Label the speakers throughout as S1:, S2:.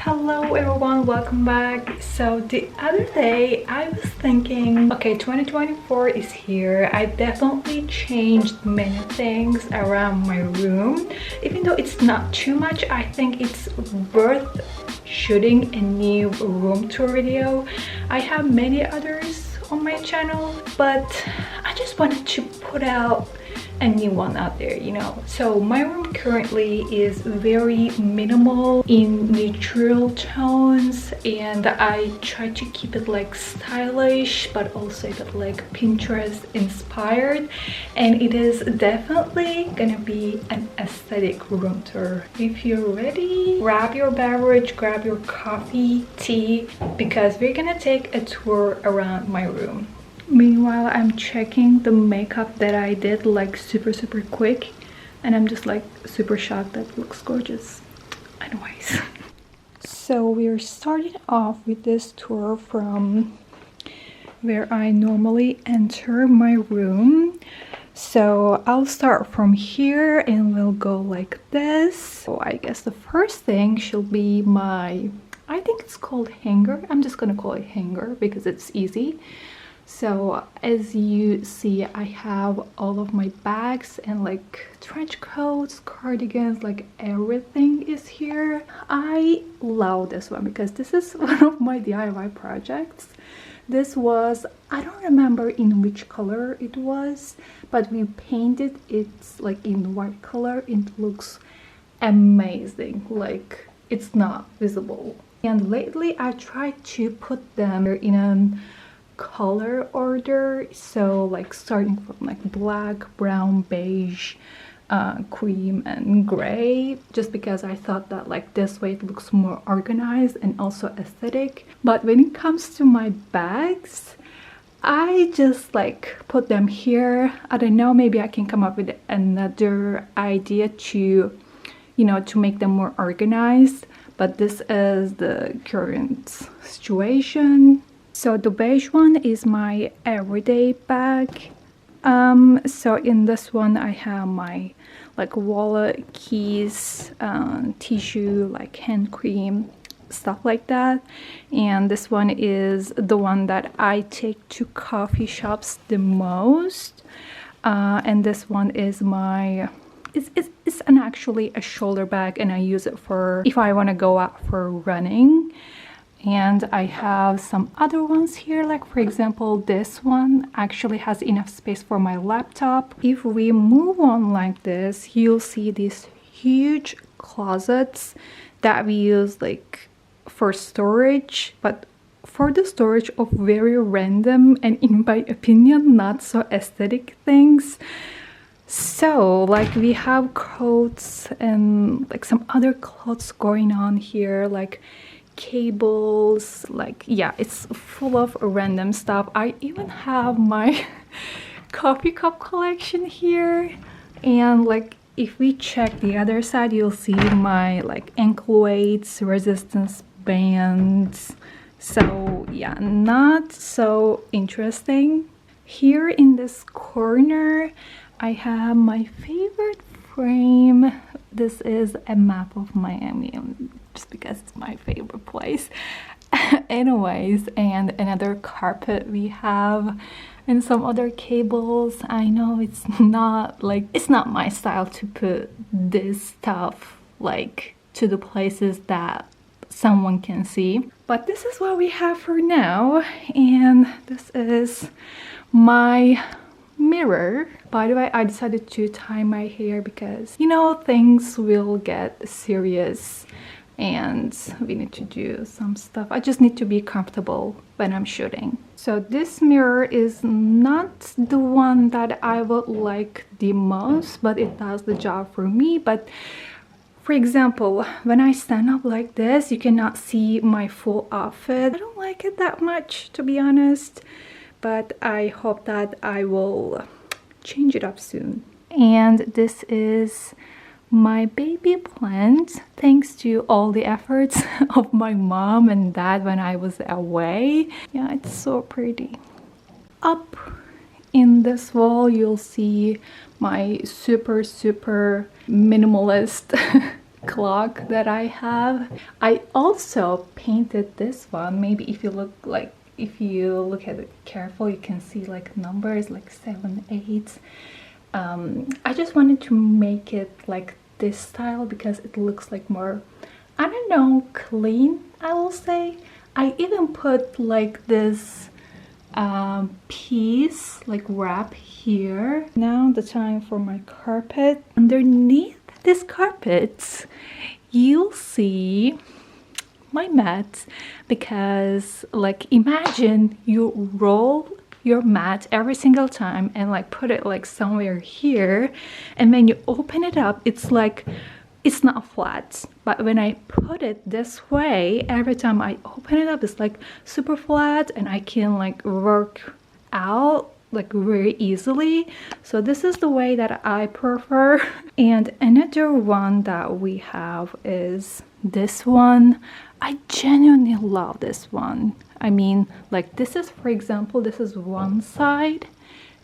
S1: Hello everyone, welcome back. So the other day I was thinking, okay, 2024 is here. I definitely changed many things around my room. Even though it's not too much, I think it's worth shooting a new room tour video. I have many others on my channel, but I just wanted to put out a new one out there, you know. So my room currently is very minimal in neutral tones, and I try to keep it like stylish but also a bit like Pinterest inspired, and it is definitely gonna be an aesthetic room tour. If you're ready, grab your beverage, grab your coffee, tea, because we're gonna take a tour around my room. Meanwhile, I'm checking the makeup that I did like super quick, and I'm just like super shocked that it looks gorgeous. Anyways, so we're starting off with this tour from where I normally enter my room. So I'll start from here and we'll go like this. So I guess the first thing should be my, I think it's called hanger. I'm just gonna call it hanger because it's easy. So as you see, I have all of my bags and like trench coats, cardigans, like everything is here. I love this one because this is one of my DIY projects. This was, I don't remember in which color it was, but we painted it like in white color. It looks amazing, like it's not visible. And lately I tried to put them in a color order, so like starting from like black, brown, beige, cream and gray, just because I thought that like this way it looks more organized and also aesthetic. But when it comes to my bags, I just like put them here. I don't know, maybe I can come up with another idea to, you know, to make them more organized, but this is the current situation. So the beige one is my everyday bag. So in this one I have my like wallet, keys, tissue, like hand cream, stuff like that. And this one is the one that I take to coffee shops the most. And this one is my, it's actually a shoulder bag, and I use it for if I want to go out for running. And I have some other ones here, like for example this one actually has enough space for my laptop. If we move on like this, you'll see these huge closets that we use like for storage, but for the storage of very random and, in my opinion, not so aesthetic things. So like we have coats and like some other clothes going on here, like cables, like yeah, it's full of random stuff. I even have my coffee cup collection here, and like if we check the other side, you'll see my like ankle weights, resistance bands. So yeah, not so interesting. Here in this corner I have my favorite frame. This is a map of Miami, just because it's my favorite place. Anyways, and another carpet we have, and some other cables. I know it's not like, it's not my style to put this stuff like to the places that someone can see, but this is what we have for now. And this is my mirror. By the way, I decided to tie my hair because, you know, things will get serious and we need to do some stuff. I just need to be comfortable when I'm shooting. So this mirror is not the one that I would like the most, but it does the job for me. But for example, when I stand up like this, you cannot see my full outfit. I don't like it that much, to be honest, but I hope that I will change it up soon. And this is my baby plant, thanks to all the efforts of my mom and dad when I was away. Yeah, it's so pretty. Up in this wall, you'll see my super minimalist clock that I have. I also painted this one. Maybe if you look at it careful, you can see like numbers like 7, 8. I just wanted to make it like this style because it looks like more, I don't know, clean, I will say. I even put like this piece like wrap here. Now the time for my carpet. Underneath this carpet you'll see my mat, because like imagine you roll your mat every single time and like put it like somewhere here, and when you open it up it's like it's not flat, but when I put it this way, every time I open it up it's like super flat and I can like work out like very easily. So this is the way that I prefer. And another one that we have is this one. I genuinely love this one. I mean, like this is, for example, this is one side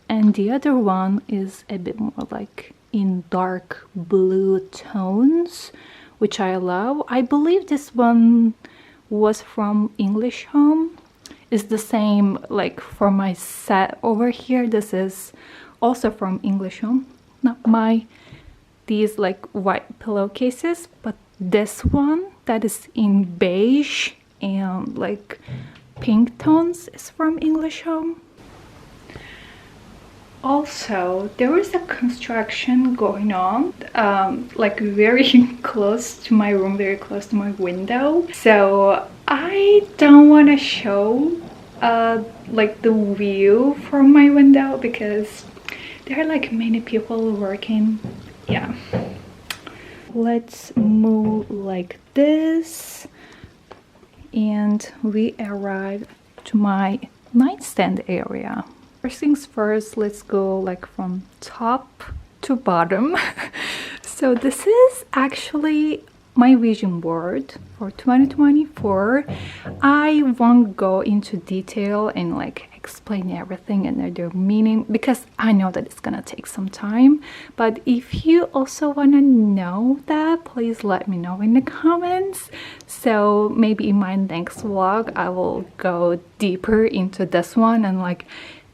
S1: and the other one is a bit more like in dark blue tones, which I love. I believe this one was from English Home. It's the same like for my set over here. This is also from English Home, not these like white pillowcases, but this one that is in beige and like pink tones is from English Home. Also, there is a construction going on like very close to my room, very close to my window. So I don't want to show like the view from my window because there are like many people working. Yeah. Let's move like this and we arrive to my nightstand area. First things first, let's go like from top to bottom. So this is actually my vision board for 2024. I won't go into detail and like explain everything and their meaning because I know that it's gonna take some time. But if you also want to know that, please let me know in the comments. So maybe in my next vlog I will go deeper into this one and like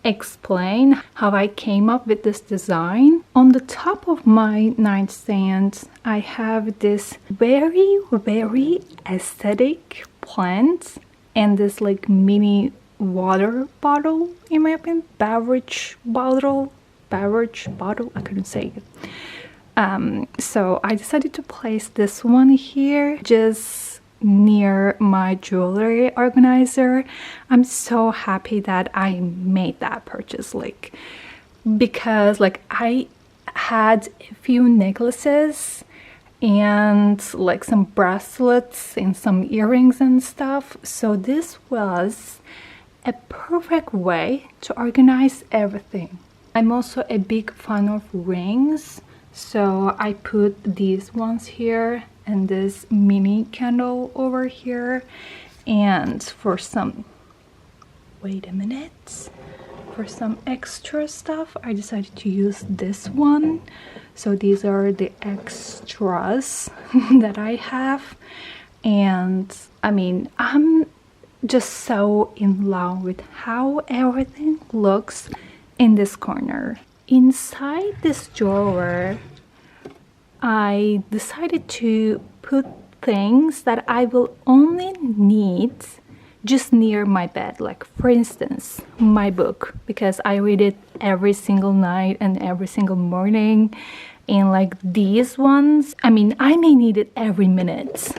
S1: explain how I came up with this design. On the top of my nightstand I have this very aesthetic plant and this like mini water bottle, in my opinion, beverage bottle, I couldn't say it. So I decided to place this one here just near my jewelry organizer. I'm so happy that I made that purchase, like because like I had a few necklaces and like some bracelets and some earrings and stuff, so this was a perfect way to organize everything. I'm also a big fan of rings, so I put these ones here and this mini candle over here. And for some, wait a minute, for some extra stuff I decided to use this one. So these are the extras that I have, and I mean I'm just so in love with how everything looks in this corner. Inside this drawer I decided to put things that I will only need just near my bed, like for instance my book, because I read it every single night and every single morning. And like these ones, I mean I may need it every minute.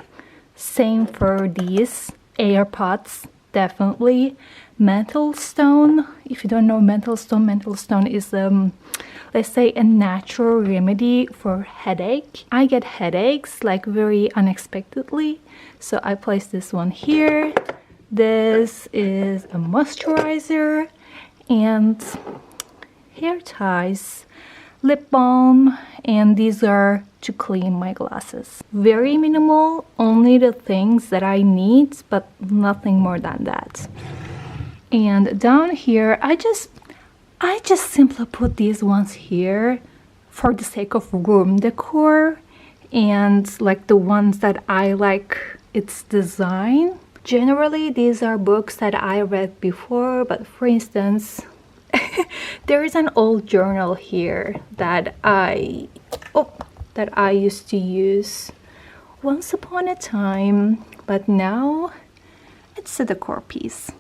S1: Same for these AirPods, definitely. Mental stone, if you don't know mental stone is let's say a natural remedy for headache. I get headaches like very unexpectedly, so I place this one here. This is a moisturizer and hair ties, lip balm, and these are to clean my glasses. Very minimal, only the things that I need, but nothing more than that. And down here I just simply put these ones here for the sake of room decor. and like the ones that I like its design. Generally, these are books that I read before, but for instance, there is an old journal here that I used to use once upon a time, but now it's a decor piece.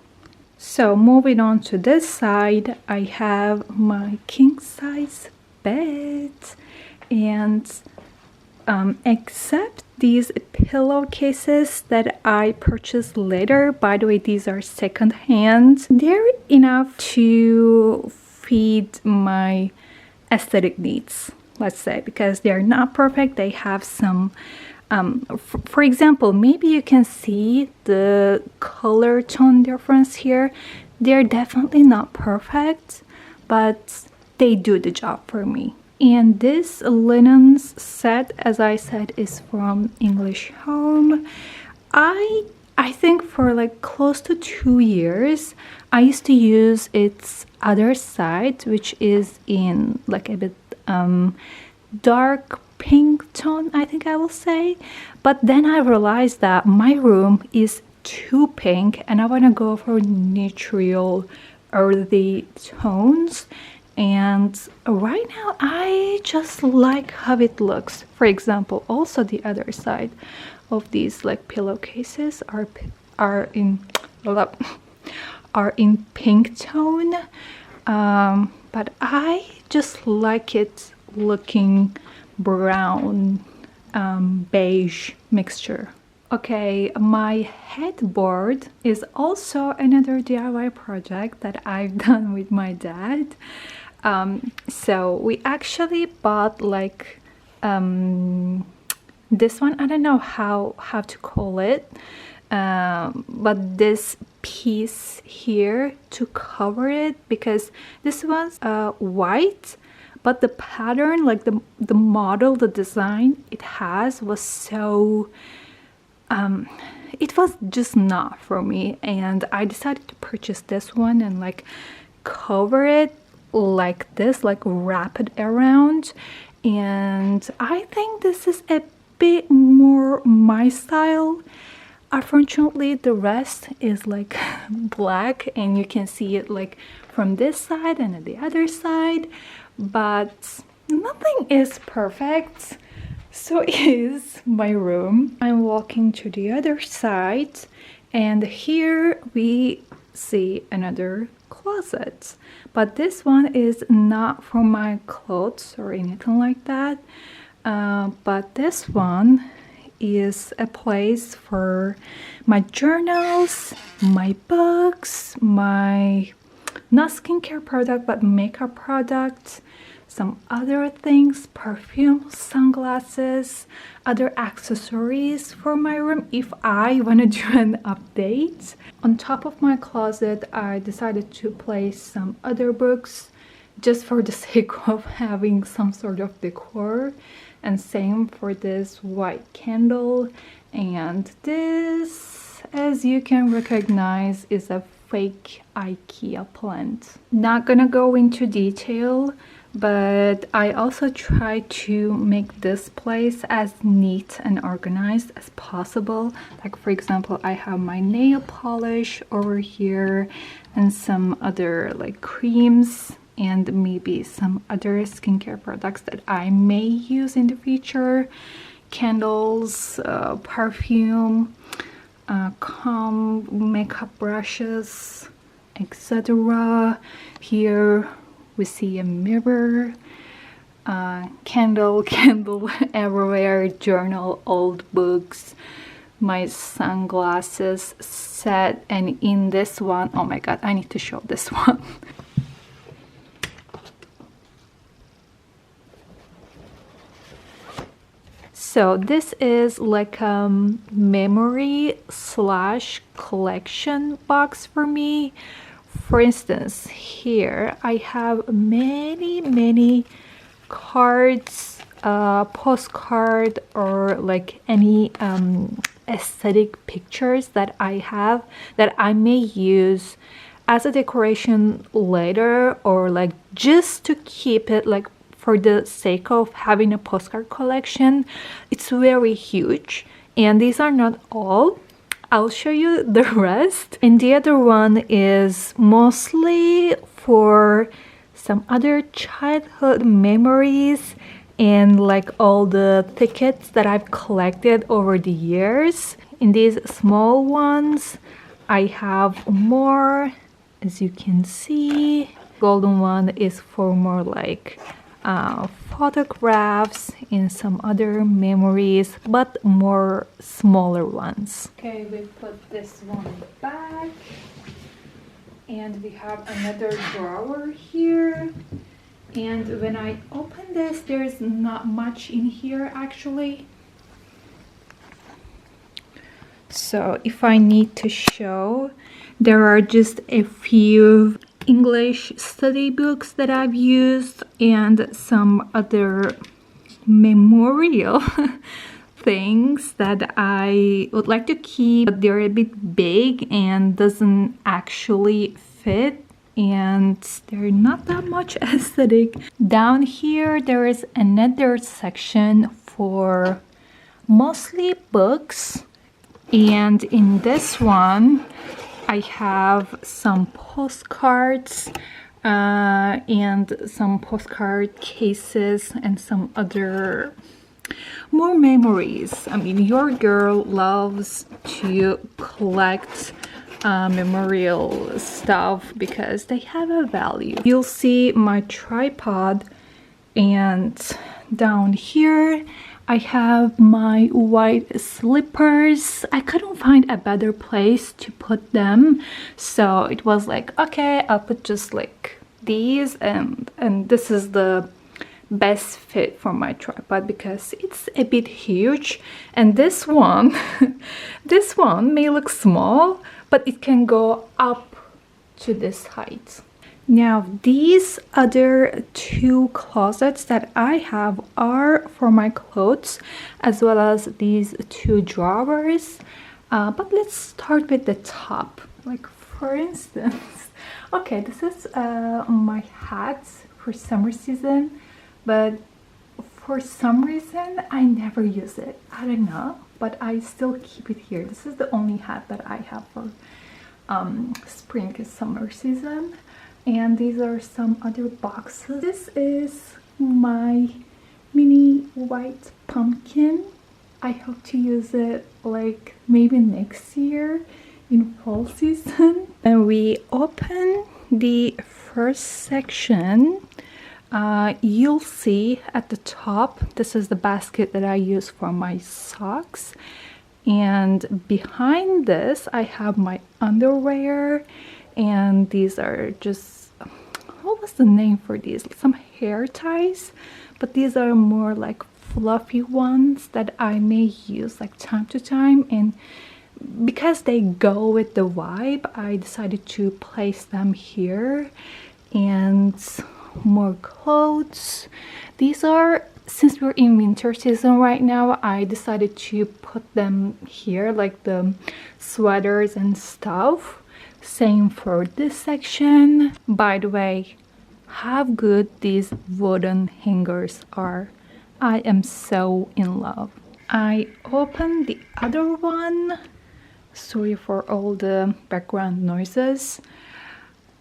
S1: So moving on to this side, I have my king size bed, and except these pillowcases that I purchased later, by the way, these are second hand, they're enough to feed my aesthetic needs, let's say, because they're not perfect. They have some for example, maybe you can see the color tone difference here. They're definitely not perfect, but they do the job for me. And this linens set, as I said, is from English Home. I think for like close to 2 years, I used to use its other side, which is in like a bit dark pink tone, I think I will say. But then I realized that my room is too pink and I want to go for neutral earthy tones. And right now I just like how it looks. For example, also the other side of these like pillowcases are in pink tone, but I just like it looking brown beige mixture. Okay, my headboard is also another DIY project that I've done with my dad. So we actually bought like this one, I don't know how to call it, but this piece here to cover it, because this was white, but the pattern, like the model, the design it has was so it was just not for me, and I decided to purchase this one and like cover it like this, like wrap it around. And I think this is a bit more my style. Unfortunately, the rest is like black, and you can see it like from this side and the other side, but nothing is perfect. So is my room. I'm walking to the other side, and here we see another closet, but this one is not for my clothes or anything like that, but this one is a place for my journals, my books, my not skincare product but makeup products, some other things, perfume, sunglasses, other accessories for my room if I want to do an update. On top of my closet, I decided to place some other books just for the sake of having some sort of decor. And same for this white candle. And this, as you can recognize, is a fake IKEA plant. Not gonna go into detail, but I also try to make this place as neat and organized as possible. Like for example, I have my nail polish over here and some other like creams and maybe some other skincare products that I may use in the future. Candles, perfume, comb, makeup brushes, etc. Here we see a mirror, candle everywhere, journal, old books, my sunglasses set, and in this one, oh my god, I need to show this one. So this is like a memory / collection box for me. For instance, here I have many cards, postcard, or like any aesthetic pictures that I have that I may use as a decoration later, or like just to keep it like for the sake of having a postcard collection. It's very huge, and these are not all. I'll show you the rest. And the other one is mostly for some other childhood memories and like all the tickets that I've collected over the years. In these small ones, I have more, as you can see. Golden one is for more like photographs and some other memories, but more smaller ones. Okay, we put this one back, and we have another drawer here. And when I open this, there's not much in here actually. So if I need to show, there are just a few English study books that I've used and some other memorial things that I would like to keep, but they're a bit big and doesn't actually fit, and they're not that much aesthetic. Down here there is another section for mostly books, and in this one I have some postcards and some postcard cases and some other more memories. I mean, your girl loves to collect memorial stuff because they have a value. You'll see my tripod, and down here I have my white slippers. I couldn't find a better place to put them, so it was like, okay, I'll put just like these, and this is the best fit for my tripod because it's a bit huge. And this one this one may look small, but it can go up to this height. Now these other two closets that I have are for my clothes, as well as these two drawers, but let's start with the top. Like for instance, okay, this is my hat for summer season, but for some reason I never use it. I don't know, but I still keep it here. This is the only hat that I have for spring and summer season. And these are some other boxes. This is my mini white pumpkin. I hope to use it like maybe next year in fall season. And we open the first section. You'll see at the top, this is the basket that I use for my socks. And behind this, I have my underwear. And these are just, what was the name for these? Some hair ties, but these are more like fluffy ones that I may use like time to time, and because they go with the vibe, I decided to place them here. And more clothes. These are, since we're in winter season right now, I decided to put them here, like the sweaters and stuff. Same for this section. By the way, how good these wooden hangers are. I am so in love. I opened the other one. Sorry for all the background noises.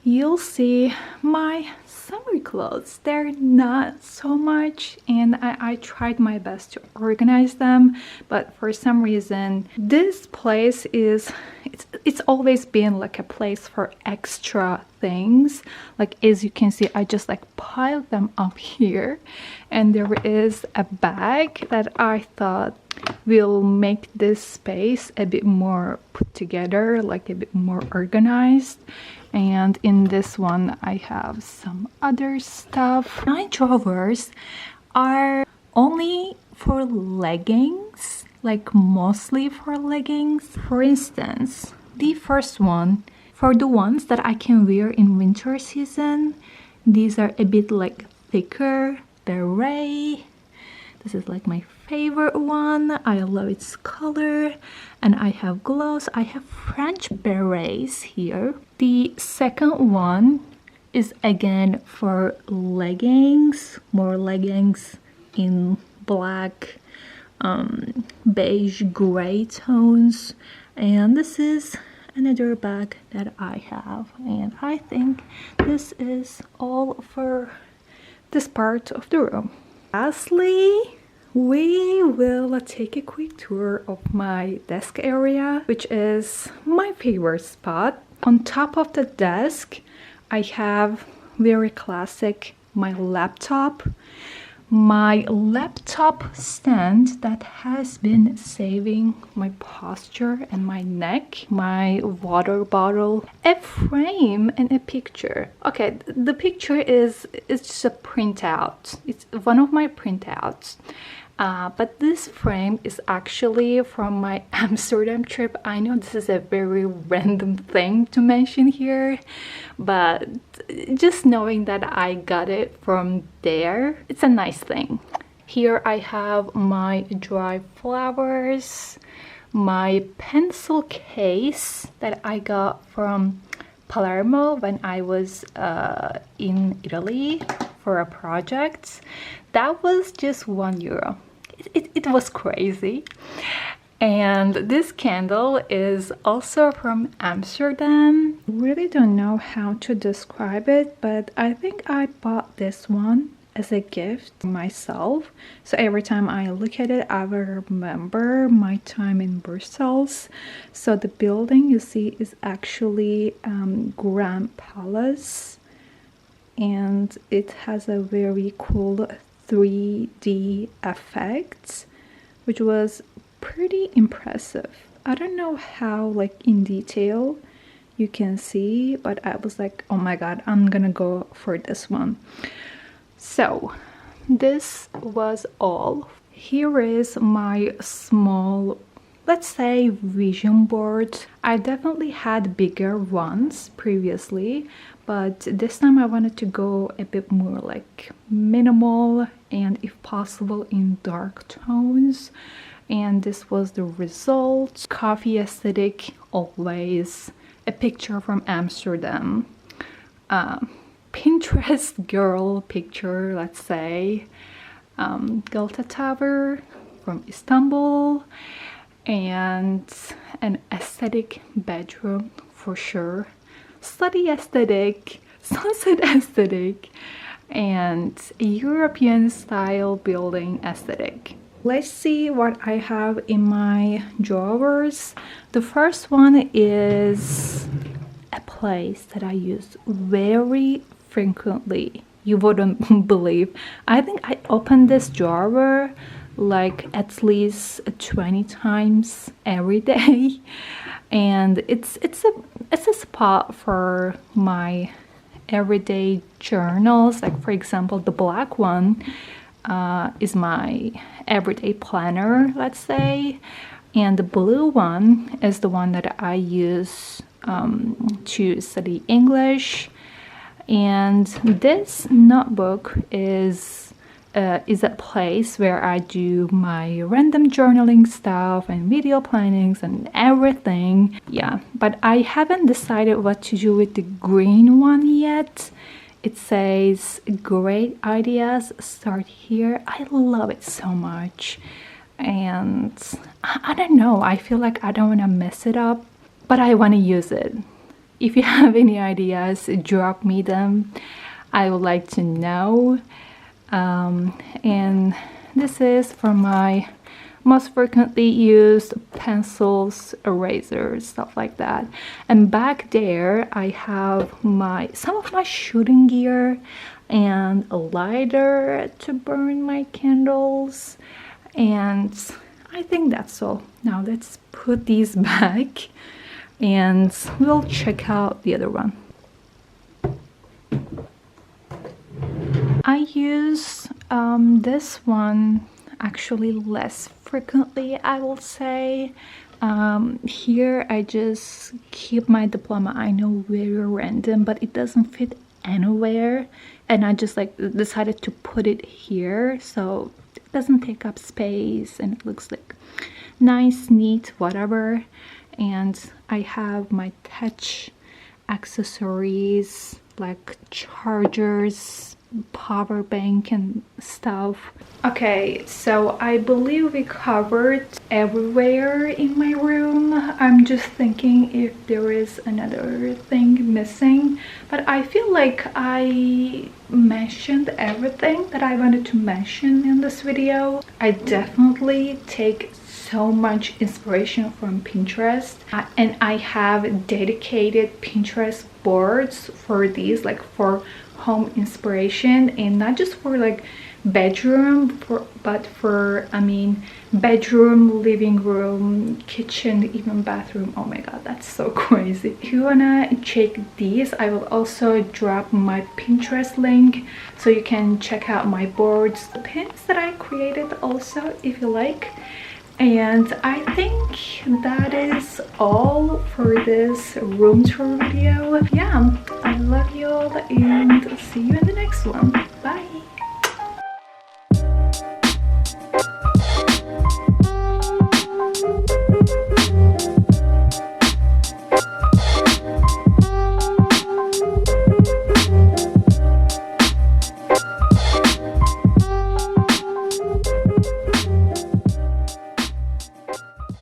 S1: You'll see my summer clothes. They're not so much, and I tried my best to organize them, but for some reason this place is, it's always been like a place for extra things. Like as you can see, I just like piled them up here, and there is a bag that I thought will make this space a bit more put together, like a bit more organized. And in this one I have some other stuff. My drawers are only for leggings, like mostly for leggings. For instance, the first one, for the ones that I can wear in winter season, these are a bit like thicker beret. This is like my favorite one. I love its color. And I have gloves. I have French berets here. The second one is again for leggings, more leggings in black, beige, gray tones. And this is another bag that I have, and I think this is all for this part of the room. Lastly, we will take a quick tour of my desk area, which is my favorite spot. On top of the desk, I have very classic my laptop stand that has been saving my posture and my neck, my water bottle, a frame, and a picture. Okay, the picture is just a printout. It's one of my printouts. But this frame is actually from my Amsterdam trip. I know this is a very random thing to mention here, but just knowing that I got it from there, it's a nice thing. Here I have my dry flowers, my pencil case that I got from Palermo when I was in Italy for a project. That was just €1. It was crazy. And this candle is also from Amsterdam. Really don't know how to describe it, but I think I bought this one as a gift myself. So every time I look at it, I will remember my time in Brussels. So the building you see is actually Grand Palace, and it has a very cool 3D effect, which was pretty impressive. I don't know how like in detail you can see, but I was like, oh my god, I'm gonna go for this one. So this was all. Here is my small, let's say, vision board. I definitely had bigger ones previously, but this time I wanted to go a bit more like minimal and if possible in dark tones. And this was the result. Coffee aesthetic always. A picture from Amsterdam. Pinterest girl picture, let's say. Galata Tower from Istanbul. And an aesthetic bedroom for sure. Study aesthetic, sunset aesthetic, and a European style building aesthetic. Let's see what I have in my drawers. The first one is a place that I use very frequently. You wouldn't believe. I think I opened this drawer like at least 20 times every day, and it's a spot for my everyday journals. Like for example, the black one is my everyday planner, let's say, and the blue one is the one that I use to study English. And this notebook is a place where I do my random journaling stuff and video plannings and everything. Yeah, but I haven't decided what to do with the green one yet. It says great ideas start here. I love it so much, and I don't know, I feel like I don't want to mess it up, but I want to use it. If you have any ideas, drop me them. I would like to know. And this is for my most frequently used pencils, erasers, stuff like that. And back there I have some of my shooting gear and a lighter to burn my candles, and I think that's all. Now let's put these back and we'll check out the other one. I use this one actually less frequently, I will say. Here I just keep my diploma. I know, very random, but it doesn't fit anywhere, and I just like decided to put it here so it doesn't take up space and it looks like nice, neat, whatever. And I have my touch accessories like chargers, power bank and stuff. Okay, so I believe we covered everywhere in my room. I'm just thinking if there is another thing missing, but I feel like I mentioned everything that I wanted to mention in this video. I definitely take so much inspiration from Pinterest, and I have dedicated Pinterest boards for these, like for home inspiration, and not just for like bedroom, but for, I mean, bedroom, living room, kitchen, even bathroom. Oh my god, that's so crazy. If you wanna check these, I will also drop my Pinterest link so you can check out my boards, the pins that I created also, if you like. And I think that is all for this room tour video. Yeah, I love you all and see you in the next one. Bye.